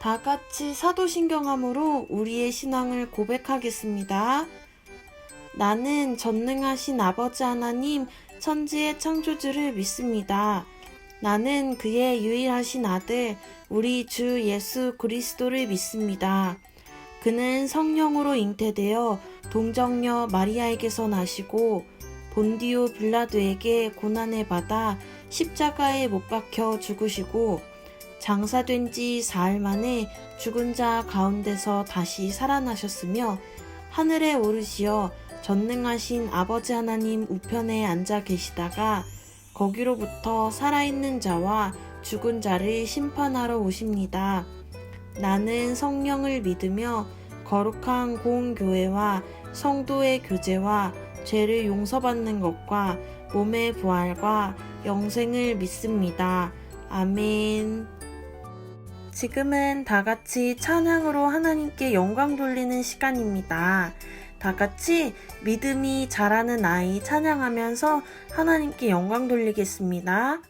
다 같이 사도신경함으로 우리의 신앙을 고백하겠습니다. 나는 전능하신 아버지 하나님 천지의 창조주를 믿습니다. 나는 그의 유일하신 아들 우리 주 예수 그리스도를 믿습니다. 그는 성령으로 잉태되어 동정녀 마리아에게서 나시고 본디오 빌라도에게 고난을 받아 십자가에 못 박혀 죽으시고 장사된 지 사흘 만에 죽은 자 가운데서 다시 살아나셨으며 하늘에 오르시어 전능하신 아버지 하나님 우편에 앉아 계시다가 거기로부터 살아있는 자와 죽은 자를 심판하러 오십니다. 나는 성령을 믿으며 거룩한 공교회와 성도의 교제와 죄를 용서받는 것과 몸의 부활과 영생을 믿습니다. 아멘. 지금은 다 같이 찬양으로 하나님께 영광 돌리는 시간입니다. 다 같이 믿음이 자라는 아이 찬양하면서 하나님께 영광 돌리겠습니다.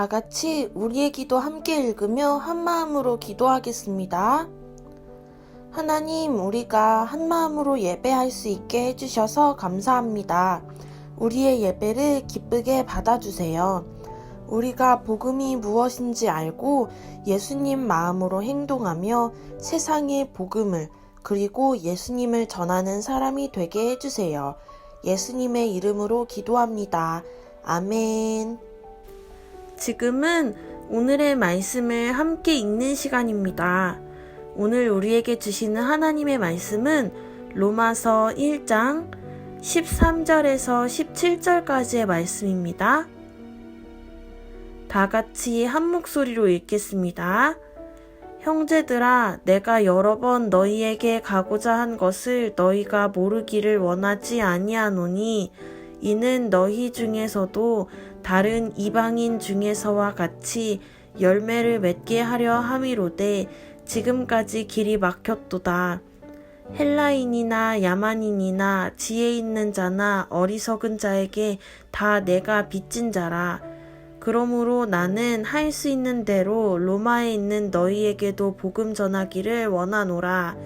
다 같이 우리의 기도 함께 읽으며 한마음으로 기도하겠습니다. 하나님, 우리가 한마음으로 예배할 수 있게 해주셔서 감사합니다. 우리의 예배를 기쁘게 받아주세요. 우리가 복음이 무엇인지 알고 예수님 마음으로 행동하며 세상의 복음을 그리고 예수님을 전하는 사람이 되게 해주세요. 예수님의 이름으로 기도합니다. 아멘. 지금은 오늘의 말씀을 함께 읽는 시간입니다. 오늘 우리에게 주시는 하나님의 말씀은 로마서 1장 13절에서 17절까지의 말씀입니다. 다 같이 한 목소리로 읽겠습니다. 형제들아, 내가 여러 번 너희에게 가고자 한 것을 너희가 모르기를 원하지 아니하노니 이는 너희 중에서도 다른 이방인 중에서와 같이 열매를 맺게 하려 함이로되 지금까지 길이 막혔도다. 헬라인이나 야만인이나 지혜 있는 자나 어리석은 자에게 다 내가 빚진 자라. 그러므로 나는 할 수 있는 대로 로마에 있는 너희에게도 복음 전하기를 원하노라.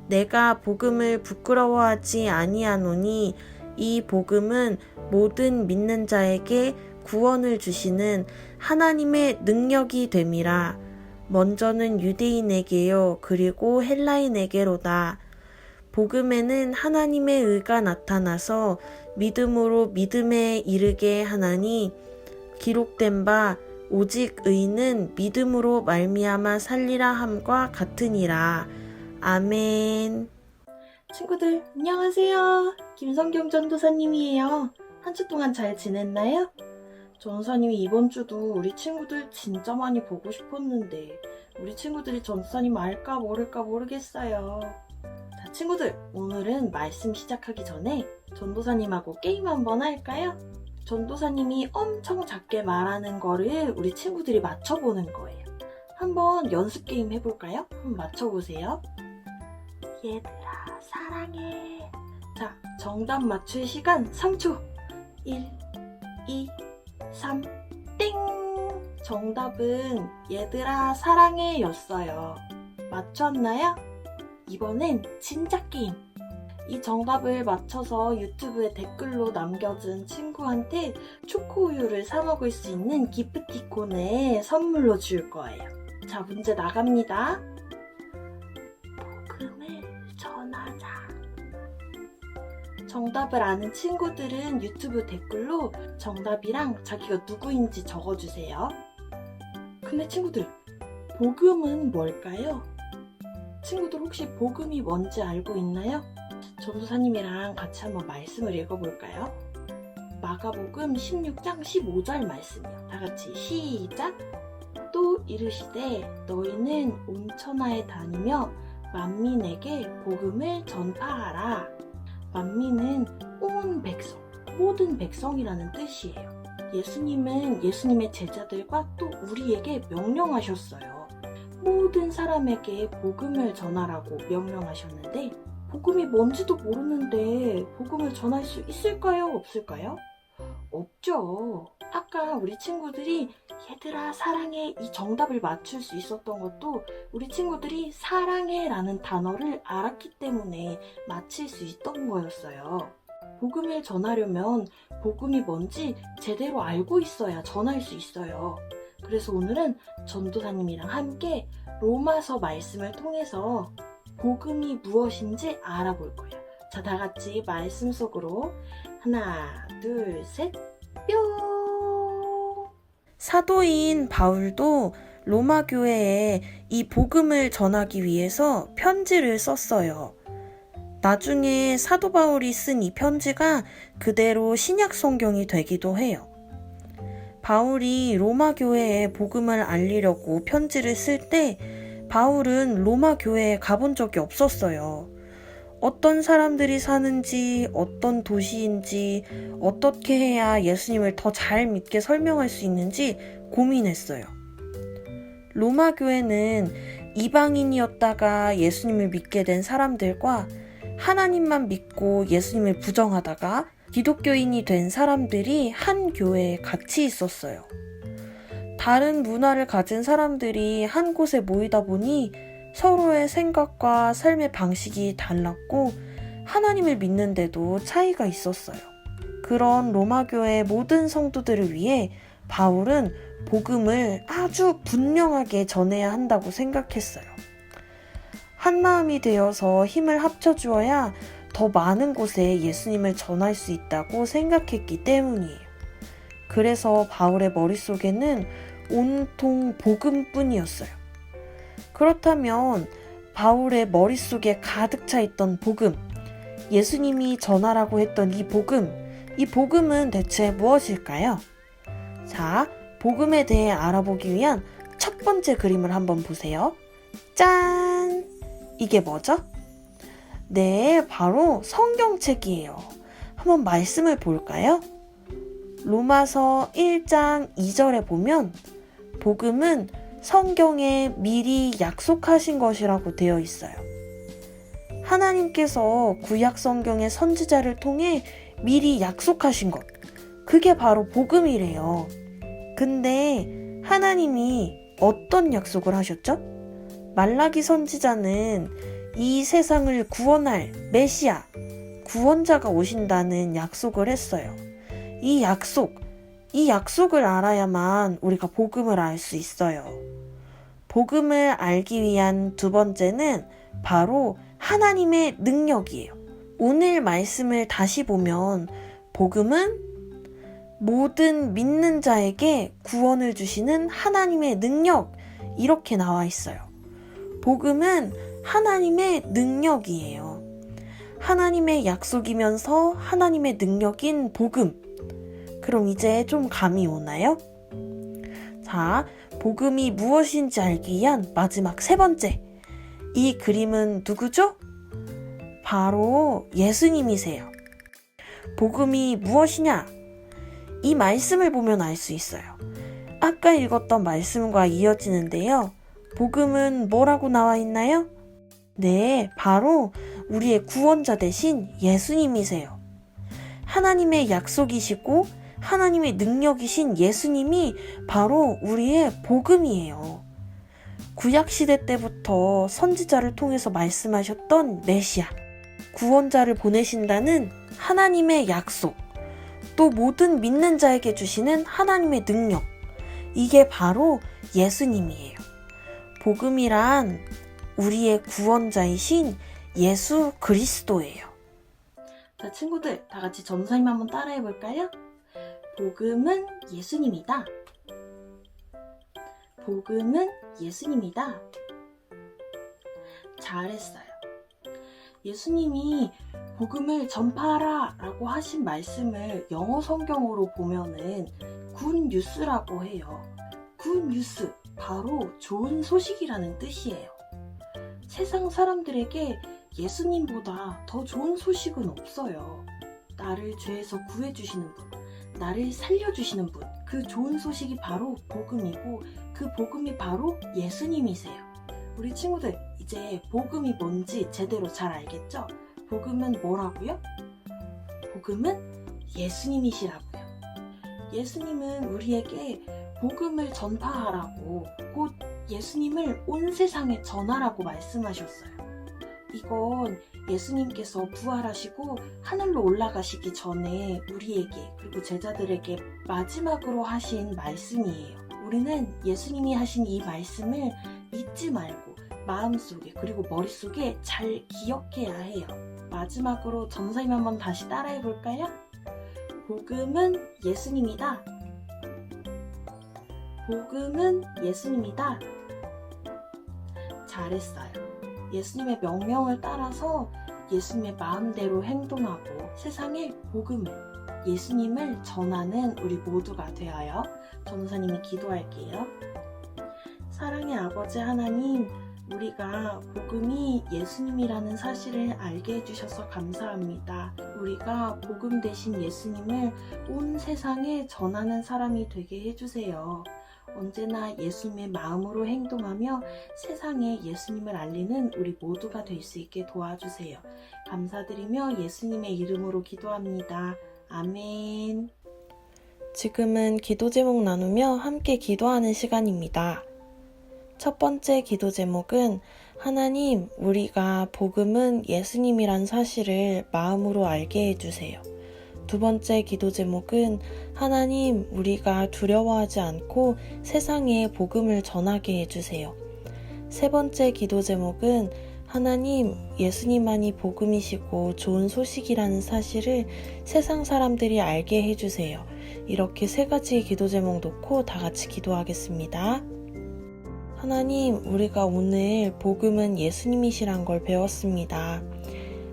내가 복음을 부끄러워하지 아니하노니 이 복음은 모든 믿는 자에게 구원을 주시는 하나님의 능력이 됨이라. 먼저는 유대인에게요, 그리고 헬라인에게로다. 복음에는 하나님의 의가 나타나서 믿음으로 믿음에 이르게 하나니 기록된 바 오직 의는 믿음으로 말미암아 살리라 함과 같으니라. 아멘. 친구들 안녕하세요. 김성경 전도사님이에요. 한 주 동안 잘 지냈나요? 전도사님이 이번 주도 우리 친구들 진짜 많이 보고 싶었는데 우리 친구들이 전도사님 알까 모를까 모르겠어요. 자, 친구들 오늘은 말씀 시작하기 전에 전도사님하고 게임 한번 할까요? 전도사님이 엄청 작게 말하는 거를 우리 친구들이 맞춰보는 거예요. 한번 연습 게임 해볼까요? 한번 맞춰보세요. 얘들아 사랑해. 자, 정답 맞출 시간 3초. 1, 2, 3, 땡! 정답은 얘들아 사랑해 였어요. 맞췄나요? 이번엔 진짜 게임. 이 정답을 맞춰서 유튜브에 댓글로 남겨준 친구한테 초코우유를 사 먹을 수 있는 기프티콘을 선물로 줄 거예요. 자, 문제 나갑니다. 복음을 전하자. 정답을 아는 친구들은 유튜브 댓글로 정답이랑 자기가 누구인지 적어주세요. 근데 친구들, 복음은 뭘까요? 친구들 혹시 복음이 뭔지 알고 있나요? 전도사님이랑 같이 한번 말씀을 읽어볼까요? 마가복음 16장 15절 말씀이요. 다 같이 시작! 또 이르시되 너희는 온 천하에 다니며 만민에게 복음을 전파하라. 만민은 온 백성, 모든 백성이라는 뜻이에요. 예수님은 예수님의 제자들과 또 우리에게 명령하셨어요. 모든 사람에게 복음을 전하라고 명령하셨는데 복음이 뭔지도 모르는데 복음을 전할 수 있을까요? 없을까요? 없죠. 아까 우리 친구들이 얘들아 사랑해 이 정답을 맞출 수 있었던 것도 우리 친구들이 사랑해 라는 단어를 알았기 때문에 맞힐 수 있던 거였어요. 복음을 전하려면 복음이 뭔지 제대로 알고 있어야 전할 수 있어요. 그래서 오늘은 전도사님이랑 함께 로마서 말씀을 통해서 복음이 무엇인지 알아볼 거예요. 자, 다 같이 말씀 속으로 하나, 둘, 셋, 뿅! 사도인 바울도 로마 교회에 이 복음을 전하기 위해서 편지를 썼어요. 나중에 사도 바울이 쓴 이 편지가 그대로 신약 성경이 되기도 해요. 바울이 로마 교회에 복음을 알리려고 편지를 쓸 때 바울은 로마 교회에 가본 적이 없었어요. 어떤 사람들이 사는지, 어떤 도시인지, 어떻게 해야 예수님을 더 잘 믿게 설명할 수 있는지 고민했어요. 로마 교회는 이방인이었다가 예수님을 믿게 된 사람들과 하나님만 믿고 예수님을 부정하다가 기독교인이 된 사람들이 한 교회에 같이 있었어요. 다른 문화를 가진 사람들이 한 곳에 모이다 보니 서로의 생각과 삶의 방식이 달랐고 하나님을 믿는데도 차이가 있었어요. 그런 로마 교회의 모든 성도들을 위해 바울은 복음을 아주 분명하게 전해야 한다고 생각했어요. 한 마음이 되어서 힘을 합쳐주어야 더 많은 곳에 예수님을 전할 수 있다고 생각했기 때문이에요. 그래서 바울의 머릿속에는 온통 복음뿐이었어요. 그렇다면 바울의 머릿속에 가득 차 있던 복음, 예수님이 전하라고 했던 이 복음은 대체 무엇일까요? 자, 복음에 대해 알아보기 위한 첫 번째 그림을 한번 보세요. 짠! 이게 뭐죠? 네, 바로 성경책이에요. 한번 말씀을 볼까요? 로마서 1장 2절에 보면 복음은 성경에 미리 약속하신 것이라고 되어 있어요. 하나님께서 구약 성경의 선지자를 통해 미리 약속하신 것, 그게 바로 복음이래요. 근데 하나님이 어떤 약속을 하셨죠? 말라기 선지자는 이 세상을 구원할 메시아, 구원자가 오신다는 약속을 했어요. 이 약속을 알아야만 우리가 복음을 알 수 있어요. 복음을 알기 위한 두 번째는 바로 하나님의 능력이에요. 오늘 말씀을 다시 보면 복음은 모든 믿는 자에게 구원을 주시는 하나님의 능력, 이렇게 나와 있어요. 복음은 하나님의 능력이에요. 하나님의 약속이면서 하나님의 능력인 복음. 그럼 이제 좀 감이 오나요? 자, 복음이 무엇인지 알기 위한 마지막 세 번째. 이 그림은 누구죠? 바로 예수님이세요. 복음이 무엇이냐? 이 말씀을 보면 알 수 있어요. 아까 읽었던 말씀과 이어지는데요. 복음은 뭐라고 나와 있나요? 네, 바로 우리의 구원자 되신 예수님이세요. 하나님의 약속이시고 하나님의 능력이신 예수님이 바로 우리의 복음이에요. 구약시대 때부터 선지자를 통해서 말씀하셨던 메시아, 구원자를 보내신다는 하나님의 약속, 또 모든 믿는 자에게 주시는 하나님의 능력, 이게 바로 예수님이에요. 복음이란 우리의 구원자이신 예수 그리스도예요. 자, 친구들, 다 같이 전사님 한번 따라해 볼까요? 복음은 예수님이다. 복음은 예수님이다. 잘했어요. 예수님이 복음을 전파하라 라고 하신 말씀을 영어 성경으로 보면은 굿 뉴스라고 해요. 굿 뉴스, 바로 좋은 소식이라는 뜻이에요. 세상 사람들에게 예수님보다 더 좋은 소식은 없어요. 나를 죄에서 구해주시는 분, 나를 살려주시는 분, 그 좋은 소식이 바로 복음이고 그 복음이 바로 예수님이세요. 우리 친구들, 이제 복음이 뭔지 제대로 잘 알겠죠? 복음은 뭐라고요? 복음은 예수님이시라고요. 예수님은 우리에게 복음을 전파하라고, 곧 예수님을 온 세상에 전하라고 말씀하셨어요. 이건 예수님께서 부활하시고 하늘로 올라가시기 전에 우리에게, 그리고 제자들에게 마지막으로 하신 말씀이에요. 우리는 예수님이 하신 이 말씀을 잊지 말고 마음속에, 그리고 머릿속에 잘 기억해야 해요. 마지막으로 전사님 한번 다시 따라해 볼까요? 복음은 예수님이다. 복음은 예수님이다. 잘했어요. 예수님의 명령을 따라서 예수님의 마음대로 행동하고 세상에 복음을, 예수님을 전하는 우리 모두가 되어요. 전도사님이 기도할게요. 사랑의 아버지 하나님, 우리가 복음이 예수님이라는 사실을 알게 해주셔서 감사합니다. 우리가 복음 대신 예수님을 온 세상에 전하는 사람이 되게 해주세요. 언제나 예수님의 마음으로 행동하며 세상에 예수님을 알리는 우리 모두가 될 수 있게 도와주세요. 감사드리며 예수님의 이름으로 기도합니다. 아멘. 지금은 기도 제목 나누며 함께 기도하는 시간입니다. 첫 번째 기도 제목은 하나님, 우리가 복음은 예수님이란 사실을 마음으로 알게 해주세요. 두 번째 기도 제목은 하나님, 우리가 두려워하지 않고 세상에 복음을 전하게 해주세요. 세 번째 기도 제목은 하나님, 예수님만이 복음이시고 좋은 소식이라는 사실을 세상 사람들이 알게 해주세요. 이렇게 세 가지 기도 제목 놓고 다 같이 기도하겠습니다. 하나님, 우리가 오늘 복음은 예수님이시란 걸 배웠습니다.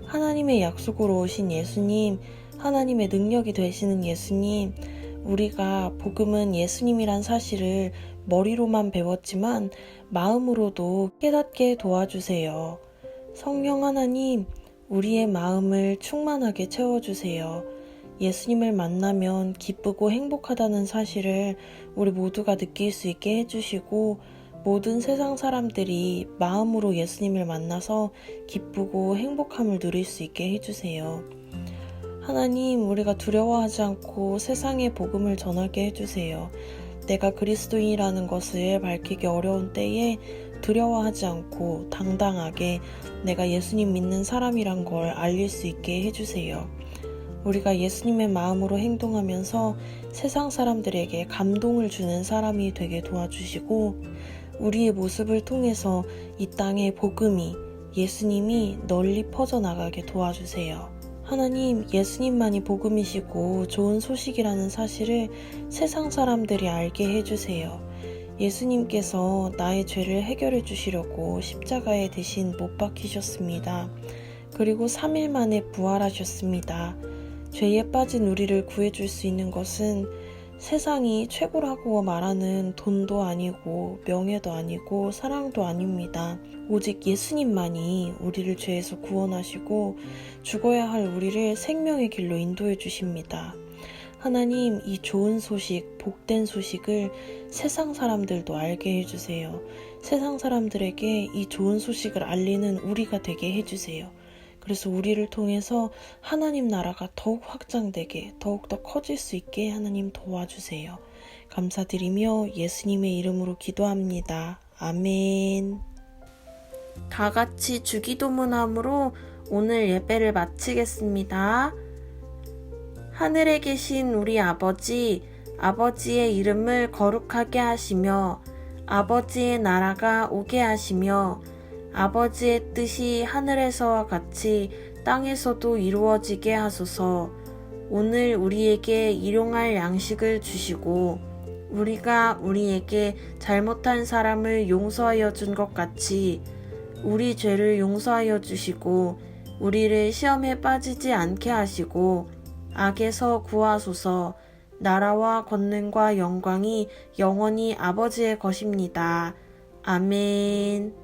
하나님의 약속으로 오신 예수님, 하나님의 능력이 되시는 예수님, 우리가 복음은 예수님이란 사실을 머리로만 배웠지만 마음으로도 깨닫게 도와주세요. 성령 하나님, 우리의 마음을 충만하게 채워주세요. 예수님을 만나면 기쁘고 행복하다는 사실을 우리 모두가 느낄 수 있게 해주시고, 모든 세상 사람들이 마음으로 예수님을 만나서 기쁘고 행복함을 누릴 수 있게 해주세요. 하나님, 우리가 두려워하지 않고 세상에 복음을 전하게 해주세요. 내가 그리스도인이라는 것을 밝히기 어려운 때에 두려워하지 않고 당당하게 내가 예수님 믿는 사람이란 걸 알릴 수 있게 해주세요. 우리가 예수님의 마음으로 행동하면서 세상 사람들에게 감동을 주는 사람이 되게 도와주시고, 우리의 모습을 통해서 이 땅에 복음이, 예수님이 널리 퍼져나가게 도와주세요. 하나님, 예수님만이 복음이시고 좋은 소식이라는 사실을 세상 사람들이 알게 해주세요. 예수님께서 나의 죄를 해결해 주시려고 십자가에 대신 못 박히셨습니다. 그리고 3일 만에 부활하셨습니다. 죄에 빠진 우리를 구해줄 수 있는 것은 세상이 최고라고 말하는 돈도 아니고 명예도 아니고 사랑도 아닙니다. 오직 예수님만이 우리를 죄에서 구원하시고 죽어야 할 우리를 생명의 길로 인도해 주십니다. 하나님, 이 좋은 소식, 복된 소식을 세상 사람들도 알게 해주세요. 세상 사람들에게 이 좋은 소식을 알리는 우리가 되게 해주세요. 그래서 우리를 통해서 하나님 나라가 더욱 확장되게, 더욱더 커질 수 있게 하나님 도와주세요. 감사드리며 예수님의 이름으로 기도합니다. 아멘. 다 같이 주기도문함으로 오늘 예배를 마치겠습니다. 하늘에 계신 우리 아버지, 아버지의 이름을 거룩하게 하시며 아버지의 나라가 오게 하시며 아버지의 뜻이 하늘에서와 같이 땅에서도 이루어지게 하소서. 오늘 우리에게 일용할 양식을 주시고 우리가 우리에게 잘못한 사람을 용서하여 준 것 같이 우리 죄를 용서하여 주시고 우리를 시험에 빠지지 않게 하시고 악에서 구하소서. 나라와 권능과 영광이 영원히 아버지의 것입니다. 아멘.